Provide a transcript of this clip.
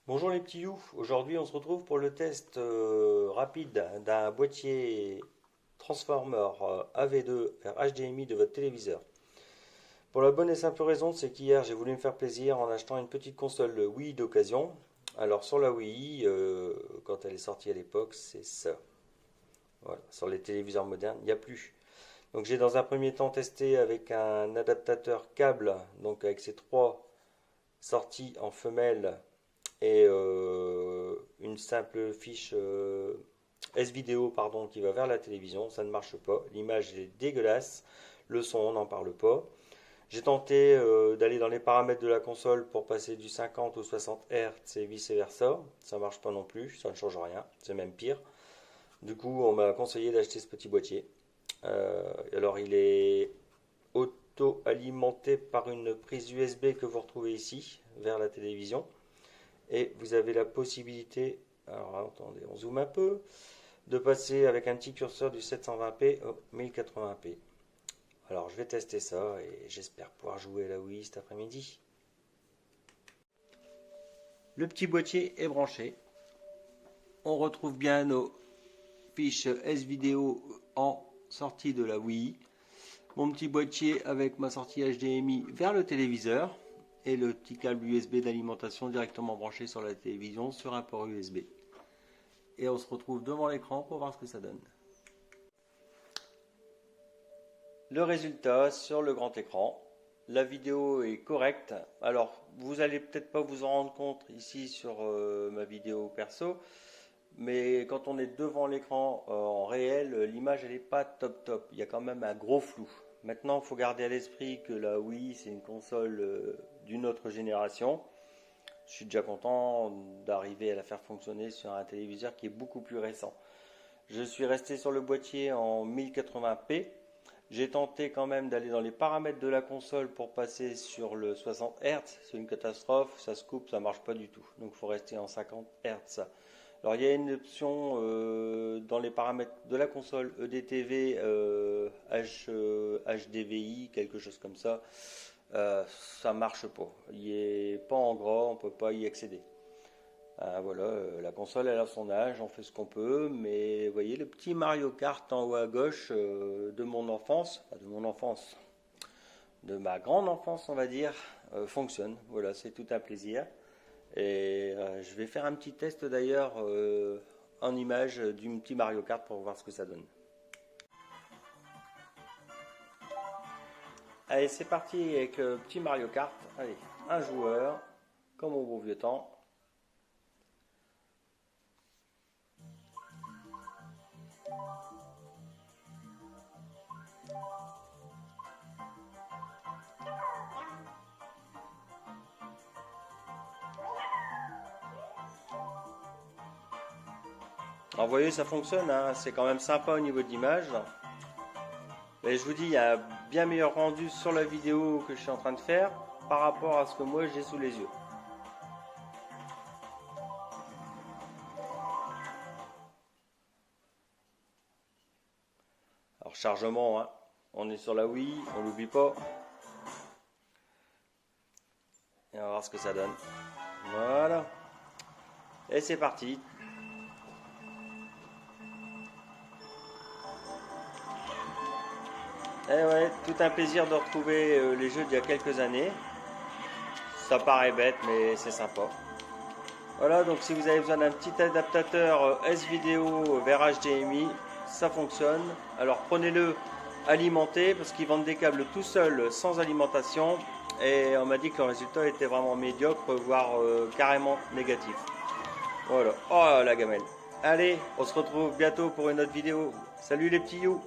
Bonjour les petits youps, aujourd'hui on se retrouve pour le test rapide d'un boîtier transformer AV2 vers HDMI de votre téléviseur. Pour la bonne et simple raison, c'est qu'hier j'ai voulu me faire plaisir en achetant une petite console Wii d'occasion. Alors sur la Wii, quand elle est sortie à l'époque, c'est ça. Voilà. Sur les téléviseurs modernes, il n'y a plus. Donc j'ai dans un premier temps testé avec un adaptateur câble, donc avec ces trois sorties en femelle et une simple fiche S-Vidéo pardon, qui va vers la télévision. Ça ne marche pas. L'image est dégueulasse. Le son, on n'en parle pas. J'ai tenté d'aller dans les paramètres de la console pour passer du 50 au 60 Hz et vice versa. Ça marche pas non plus. Ça ne change rien. C'est même pire. Du coup, on m'a conseillé d'acheter ce petit boîtier. Alors, il est auto-alimenté par une prise USB que vous retrouvez ici vers la télévision. Et vous avez la possibilité, alors attendez, on zoome un peu, de passer avec un petit curseur du 720p au 1080p. Alors je vais tester ça et j'espère pouvoir jouer à la Wii cet après-midi. Le petit boîtier est branché. On retrouve bien nos fiches S-Vidéo en sortie de la Wii. Mon petit boîtier avec ma sortie HDMI vers le téléviseur. Et le petit câble USB d'alimentation directement branché sur la télévision sur un port USB. Et on se retrouve devant l'écran pour voir ce que ça donne. Le résultat sur le grand écran. La vidéo est correcte. Alors, vous allez peut-être pas vous en rendre compte ici sur ma vidéo perso, mais quand on est devant l'écran en réel, l'image elle n'est pas top. Il y a quand même un gros flou. Maintenant, il faut garder à l'esprit que la Wii, c'est une console d'une autre génération. Je suis déjà content d'arriver à la faire fonctionner sur un téléviseur qui est beaucoup plus récent. Je suis resté sur le boîtier en 1080p. J'ai tenté quand même d'aller dans les paramètres de la console pour passer sur le 60 Hz. C'est une catastrophe, ça se coupe, ça marche pas du tout. Donc il faut rester en 50 Hz. Alors il y a une option dans les paramètres de la console EDTV, HDVI, quelque chose comme ça. Ça marche pas. Il est pas en gras, on peut pas y accéder. Voilà, la console elle a son âge, on fait ce qu'on peut, mais vous voyez le petit Mario Kart en haut à gauche de mon enfance, de ma grande enfance on va dire, fonctionne. Voilà, c'est tout un plaisir. Et je vais faire un petit test d'ailleurs en image du petit Mario Kart pour voir ce que ça donne. Allez, c'est parti avec le petit Mario Kart. Allez, un joueur, comme au bon vieux temps. Alors, vous voyez, ça fonctionne, hein, c'est quand même sympa au niveau de l'image. Mais je vous dis, il y a un bien meilleur rendu sur la vidéo que je suis en train de faire par rapport à ce que moi j'ai sous les yeux. Alors chargement, hein, on est sur la Wii, on l'oublie pas. Et on va voir ce que ça donne. Voilà. Et c'est parti. Et ouais, tout un plaisir de retrouver les jeux d'il y a quelques années. Ça paraît bête, mais c'est sympa. Voilà, donc si vous avez besoin d'un petit adaptateur S-Vidéo vers HDMI, ça fonctionne. Alors prenez-le alimenté, parce qu'ils vendent des câbles tout seuls, sans alimentation. Et on m'a dit que le résultat était vraiment médiocre, voire carrément négatif. Voilà, oh la gamelle. Allez, on se retrouve bientôt pour une autre vidéo. Salut les petits you.